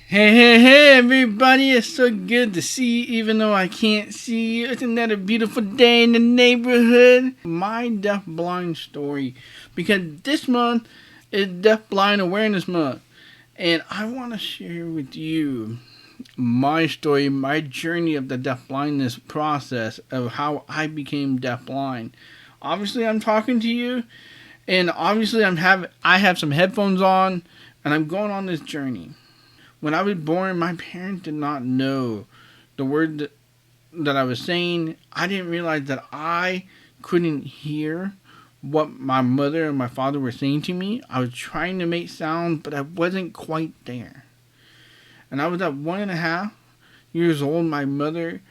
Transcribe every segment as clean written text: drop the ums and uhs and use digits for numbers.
Hey, everybody, it's so good to see you, even though I can't see you. Isn't that a beautiful day in the neighborhood? My deaf-blind story, because this month is Deaf-Blind Awareness Month, and I want to share with you my story, my journey of the deaf-blindness process of how I became deaf-blind. Obviously, I'm talking to you, and obviously, I have some headphones on, and I'm going on this journey. When I was born, my parents did not know the word that I was saying. I didn't realize that I couldn't hear what my mother and my father were saying to me. I was trying to make sound, but I wasn't quite there. And I was at 1.5 years old. My mother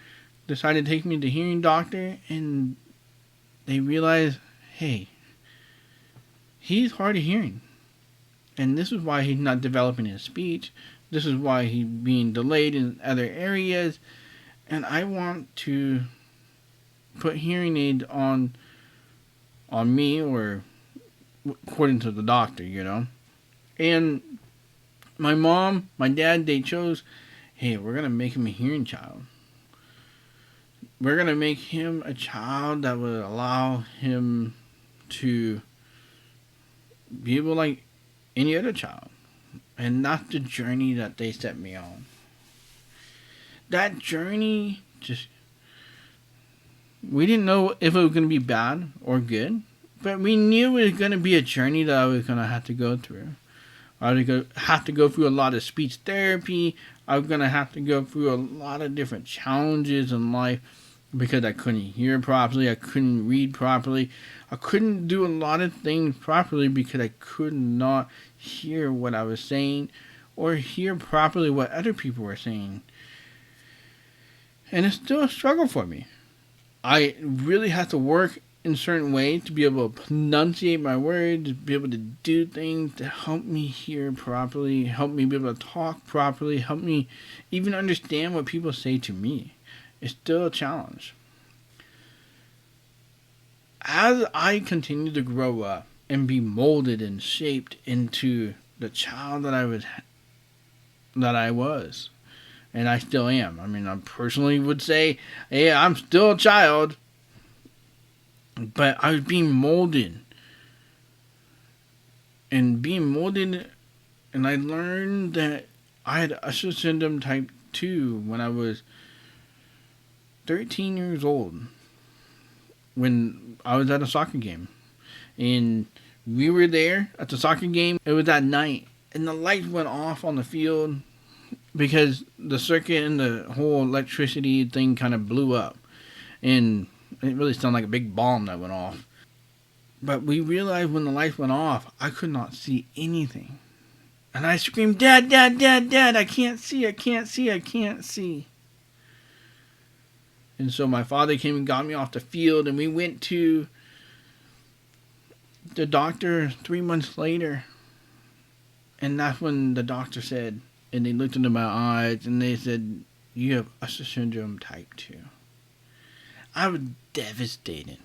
decided to take me to the hearing doctor, and they realized, hey, he's hard of hearing. And this is why he's not developing his speech. This is why he's being delayed in other areas. And I want to put hearing aids on me, or according to the doctor. And my mom, my dad, they chose, hey, we're going to make him a hearing child. We're going to make him a child that would allow him to be able like any other child. And not the journey that they set me on. That journey, we didn't know if it was going to be bad or good, but we knew it was going to be a journey that I was going to have to go through. I was going to have to go through a lot of speech therapy. I was going to have to go through a lot of different challenges in life because I couldn't hear properly. I couldn't read properly. I couldn't do a lot of things properly because I could not hear what I was saying or hear properly what other people were saying. And it's still a struggle for me. I really have to work in certain ways to be able to pronunciate my words, be able to do things to help me hear properly, help me be able to talk properly, help me even understand what people say to me. It's still a challenge. As I continue to grow up and be molded and shaped into the child that I was, and I still am. I mean, I personally would say, hey, I'm still a child, but I was being molded. And I learned that I had Usher syndrome type 2 when I was 13 years old, when I was at a soccer game. And we were there at the soccer game. It was at night, and the lights went off on the field because the circuit and the whole electricity thing kind of blew up. And it really sounded like a big bomb that went off. But we realized when the lights went off, I could not see anything. And I screamed, Dad, Dad, Dad, Dad, I can't see, I can't see, I can't see. And so my father came and got me off the field, and we went to the doctor 3 months later. And that's when the doctor said, and they looked into my eyes, and they said, you have Usher syndrome type 2. I was devastated.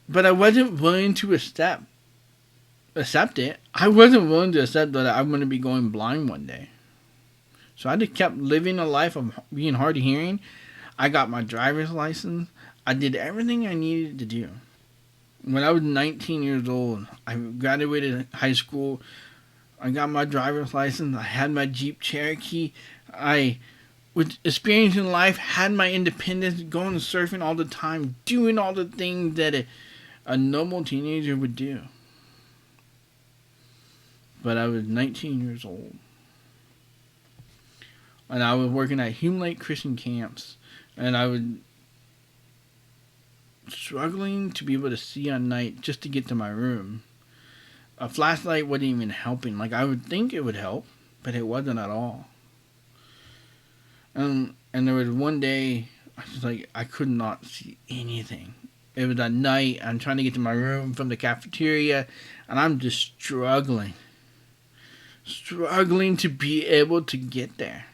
But I wasn't willing to accept it. I wasn't willing to accept that I'm going to be going blind one day. So I just kept living a life of being hard of hearing. I got my driver's license. I did everything I needed to do. When I was 19 years old, I graduated high school. I got my driver's license. I had my Jeep Cherokee. I was experiencing life, had my independence, going surfing all the time, doing all the things that a normal teenager would do. But I was 19 years old. And I was working at Hume Lake Christian camps. And I was struggling to be able to see at night just to get to my room. A flashlight wasn't even helping. Like, I would think it would help, but it wasn't at all. And there was one day, I could not see anything. It was at night. I'm trying to get to my room from the cafeteria, and I'm just struggling to be able to get there.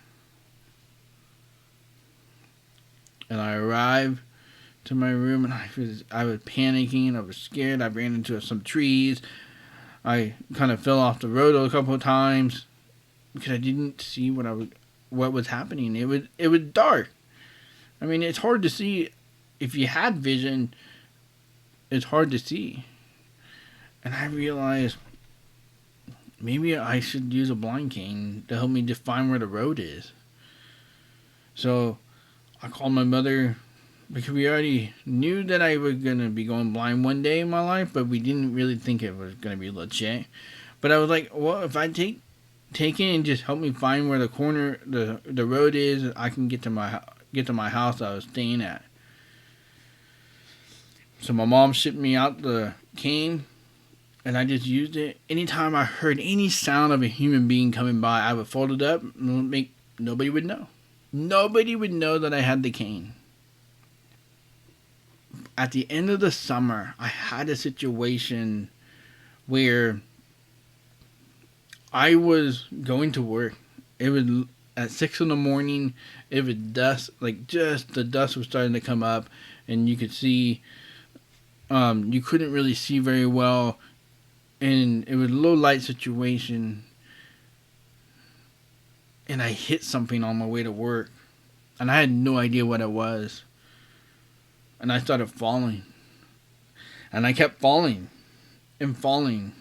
And I arrived to my room, and I was panicking. I was scared. I ran into some trees. I kind of fell off the road a couple of times. because I didn't see what was happening. It was dark. I mean, it's hard to see. If you had vision, it's hard to see. And I realized maybe I should use a blind cane to help me define where the road is. So I called my mother, because we already knew that I was going to be going blind one day in my life, but we didn't really think it was going to be legit. But I was like, well, if I take it and just help me find where the corner, the road is, I can get to my house I was staying at. So my mom shipped me out the cane, and I just used it. Anytime I heard any sound of a human being coming by, I would fold it up and nobody would know. Nobody would know that I had the cane. At the end of the summer, I had a situation where I was going to work. It was at 6 in the morning. It was dusk, like just the dust was starting to come up, and you could see. You couldn't really see very well, and it was a low light situation. And I hit something on my way to work, and I had no idea what it was. And I started falling, and I kept falling and falling.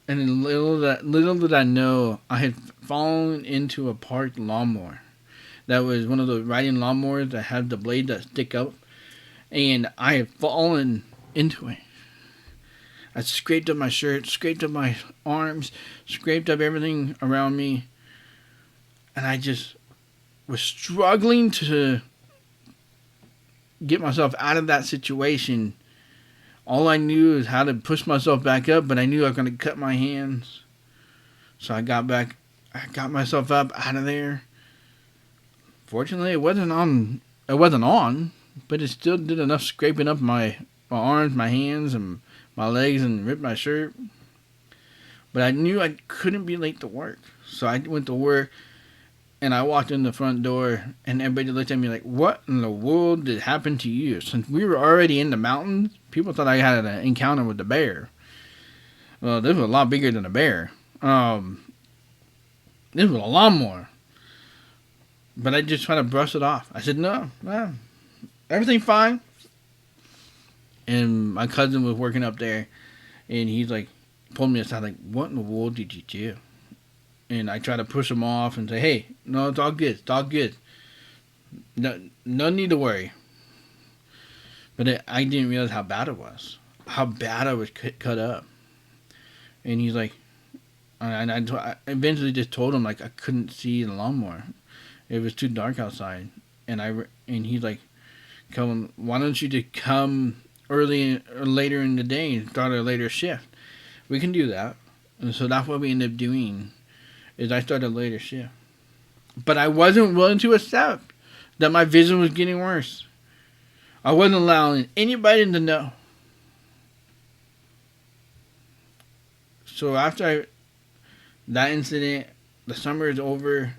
And little did I know, I had fallen into a parked lawnmower. That was one of the riding lawnmowers that had the blade that stick up. And I had fallen into it. I scraped up my shirt, scraped up my arms, scraped up everything around me. And I just was struggling to get myself out of that situation. All I knew is how to push myself back up, but I knew I was going to cut my hands. So I got myself up out of there. Fortunately, it wasn't on, but it still did enough scraping up my arms, my hands, and my legs, and ripped my shirt. But I knew I couldn't be late to work. So I went to work, and I walked in the front door, and everybody looked at me like, what in the world did happen to you? Since we were already in the mountains, people thought I had an encounter with the bear. Well, this was a lot bigger than a bear. This was a lawnmower. But I just tried to brush it off. I said, no, everything's fine. And my cousin was working up there, and he's like, pulled me aside, like, what in the world did you do? And I tried to push him off and say, hey, no, it's all good. It's all good. No need to worry. But I didn't realize how bad it was. How bad I was cut up. And he's like, and I eventually just told him, like, I couldn't see the lawnmower. It was too dark outside. And he's like, Kellen, why don't you just come early or later in the day and start a later shift? We can do that. And so that's what we ended up doing, is I started a later shift. But I wasn't willing to accept that my vision was getting worse. I wasn't allowing anybody to know. So after that incident, the summer is over.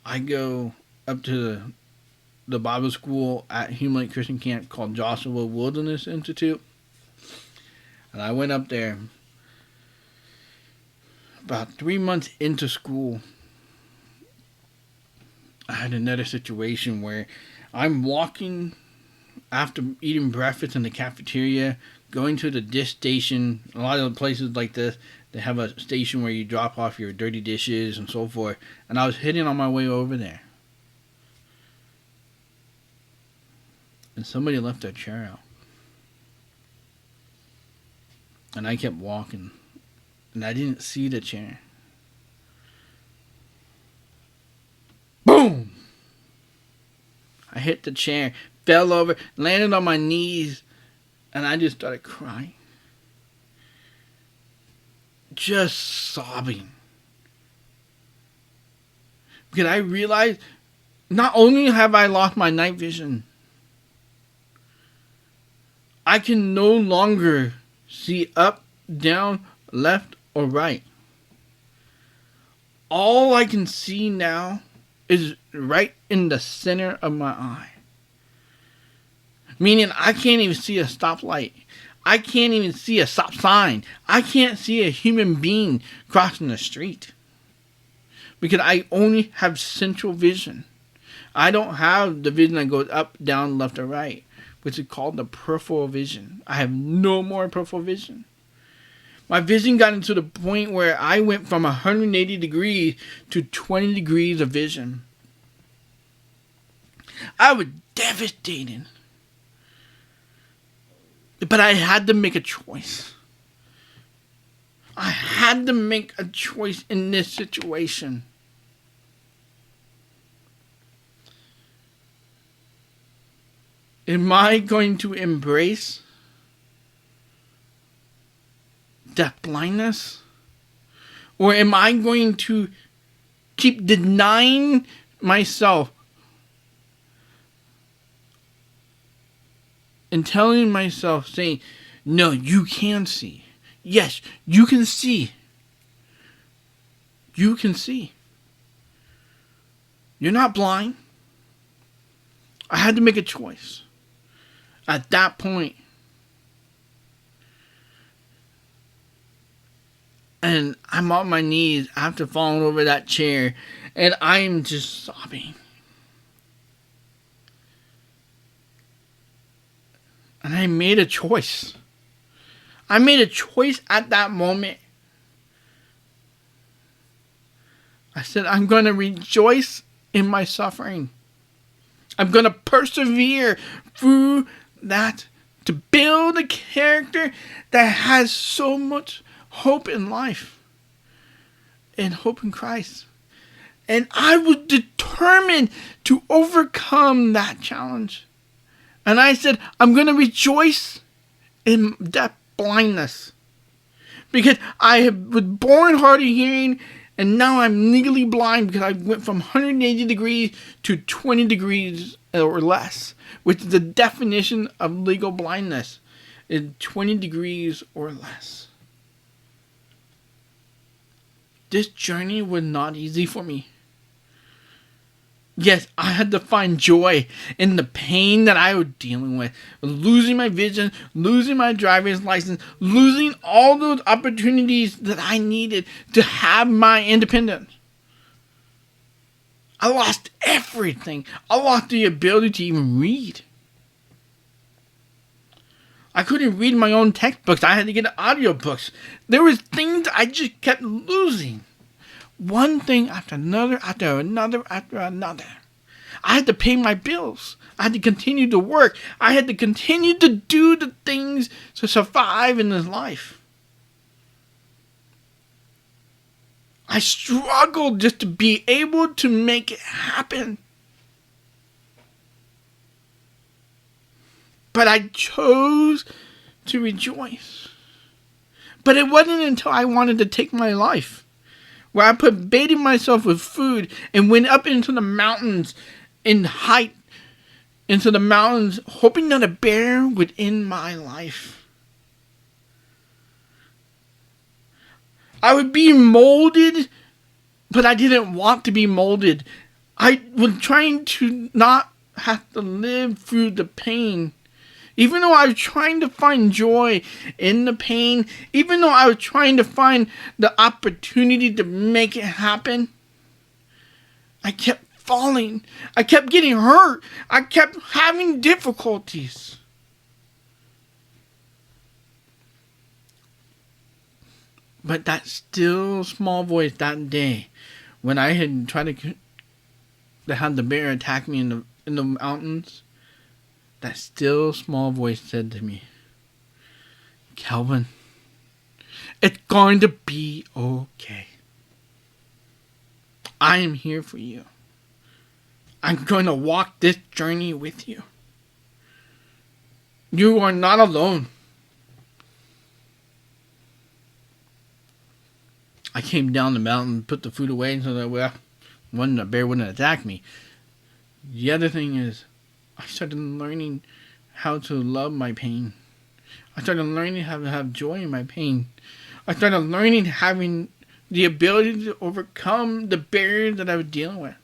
I go up to the Bible school at Hume Lake Christian Camp called Joshua Wilderness Institute. And I went up there about 3 months into school. I had another situation where I'm walking after eating breakfast in the cafeteria, going to the dish station. A lot of places like this, they have a station where you drop off your dirty dishes and so forth. And I was heading on my way over there. And somebody left their chair out. And I kept walking. And I didn't see the chair. Boom! I hit the chair, fell over, landed on my knees, and I just started crying. Just sobbing. Because I realized not only have I lost my night vision, I can no longer see up, down, left, or right. All I can see now is right in the center of my eye. Meaning I can't even see a stoplight. I can't even see a stop sign. I can't see a human being crossing the street. Because I only have central vision. I don't have the vision that goes up, down, left, or right, which is called the peripheral vision. I have no more peripheral vision. My vision got into the point where I went from 180 degrees to 20 degrees of vision. I was devastated. But I had to make a choice. I had to make a choice in this situation. Am I going to embrace deaf blindness? Or am I going to keep denying myself and telling myself, saying, no, you can see. Yes, you can see. You can see. You're not blind. I had to make a choice. At that point, and I'm on my knees after falling over that chair, and I'm just sobbing. And I made a choice. I made a choice at that moment. I said, I'm going to rejoice in my suffering. I'm going to persevere through that to build a character that has so much hope in life and hope in Christ. And I was determined to overcome that challenge. And I said, I'm going to rejoice in that blindness. Because I was born hard of hearing, and now I'm legally blind because I went from 180 degrees to 20 degrees or less, which is the definition of legal blindness, is 20 degrees or less. This journey was not easy for me. Yes, I had to find joy in the pain that I was dealing with. Losing my vision, losing my driver's license, losing all those opportunities that I needed to have my independence. I lost everything. I lost the ability to even read. I couldn't read my own textbooks. I had to get audiobooks. There was things I just kept losing. One thing after another, after another, after another. I had to pay my bills. I had to continue to work. I had to continue to do the things to survive in this life. I struggled just to be able to make it happen. But I chose to rejoice. But it wasn't until I wanted to take my life, where I baited myself with food and went up into the mountains in height, into the mountains, hoping that a bear would end my life. I was being molded, but I didn't want to be molded. I was trying to not have to live through the pain. Even though I was trying to find joy in the pain, even though I was trying to find the opportunity to make it happen, I kept falling. I kept getting hurt. I kept having difficulties. But that still small voice that day, when I had tried to have the bear attack me in the mountains, that still small voice said to me, Calvin, it's going to be okay. I am here for you. I'm going to walk this journey with you. You are not alone. I came down the mountain, put the food away so that, the bear wouldn't attack me. The other thing is, I started learning how to love my pain. I started learning how to have joy in my pain. I started learning having the ability to overcome the barriers that I was dealing with.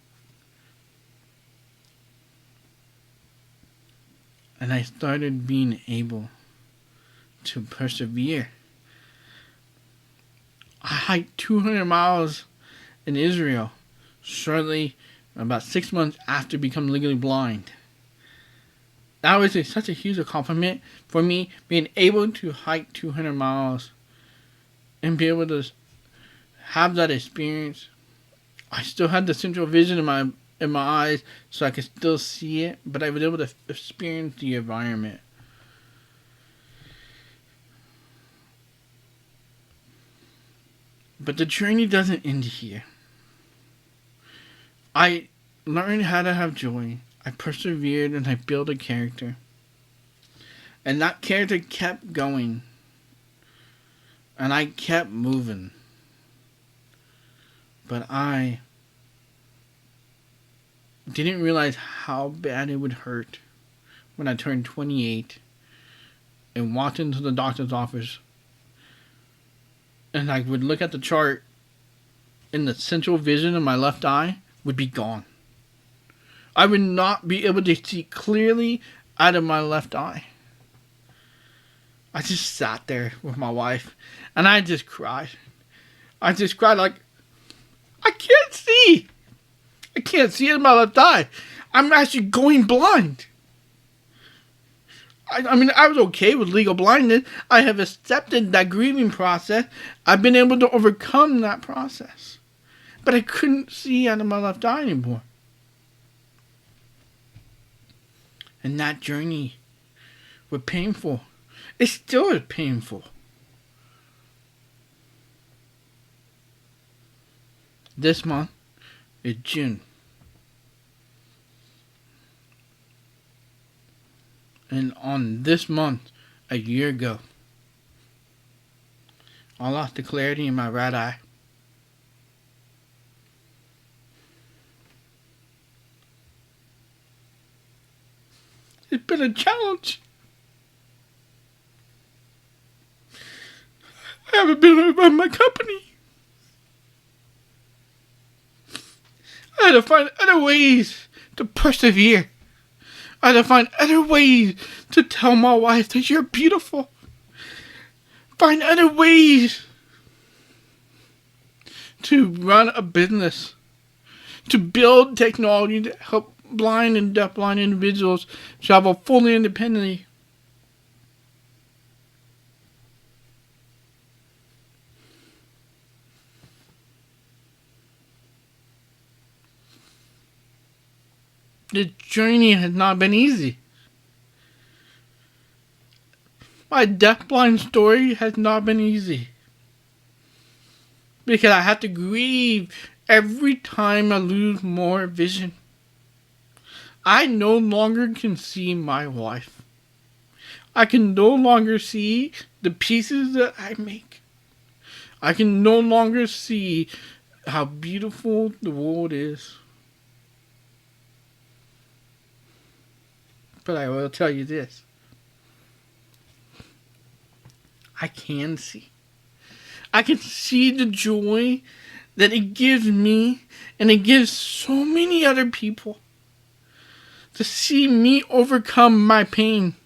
And I started being able to persevere. I hiked 200 miles in Israel shortly, about 6 months after becoming legally blind. That was such a huge accomplishment for me, being able to hike 200 miles and be able to have that experience. I still had the central vision in my eyes, so I could still see it, but I was able to experience the environment. But the journey doesn't end here. I learned how to have joy. I persevered and I built a character. And that character kept going. And I kept moving. But I didn't realize how bad it would hurt when I turned 28 and walked into the doctor's office. And I would look at the chart and the central vision of my left eye would be gone. I would not be able to see clearly out of my left eye. I just sat there with my wife and I just cried. I just cried like, I can't see. I can't see in my left eye. I'm actually going blind. I mean, I was okay with legal blindness. I have accepted that grieving process. I've been able to overcome that process. But I couldn't see out of my left eye anymore. And that journey was painful. It still is painful. This month is June. And on this month, a year ago, I lost the clarity in my right eye. It's been a challenge. I haven't been able to run my company. I had to find other ways to persevere. I had to find other ways to tell my wife that you're beautiful. Find other ways to run a business. To build technology to help blind and deafblind individuals travel fully independently. The journey has not been easy. My deafblind story has not been easy. Because I have to grieve every time I lose more vision. I no longer can see my wife. I can no longer see the pieces that I make. I can no longer see how beautiful the world is. But I will tell you this. I can see. I can see the joy that it gives me and it gives so many other people. To see me overcome my pain.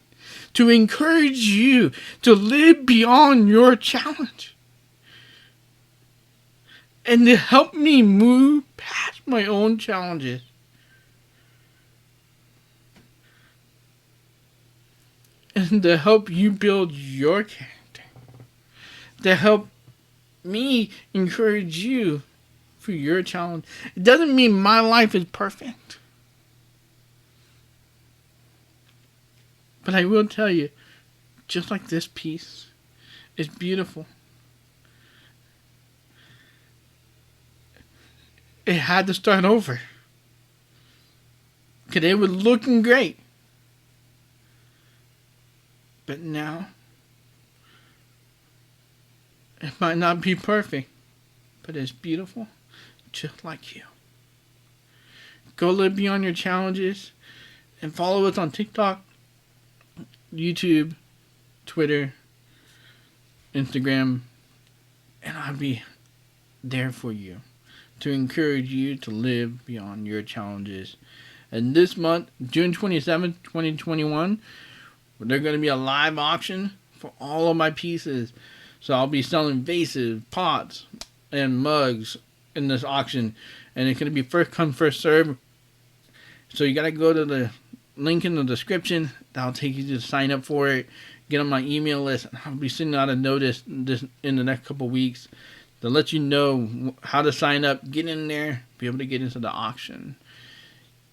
To encourage you to live beyond your challenge. And to help me move past my own challenges. And to help you build your character. To help me encourage you for your challenge. It doesn't mean my life is perfect. But I will tell you, just like this piece, it's beautiful. It had to start over. Because it was looking great. But now, it might not be perfect, but it's beautiful, just like you. Go live beyond your challenges and follow us on TikTok, YouTube, Twitter, Instagram, and I'll be there for you to encourage you to live beyond your challenges. And this month, June 27th, 2021, there's going to be a live auction for all of my pieces. So I'll be selling vases, pots, and mugs in this auction. And it's going to be first come, first serve. So you got to go to the link in the description. That'll take you to sign up for it. Get on my email list. I'll be sending out a notice this in the next couple weeks to let you know how to sign up, get in there, be able to get into the auction.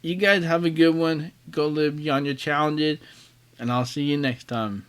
You guys have a good one. Go live beyond your challenges, and I'll see you next time.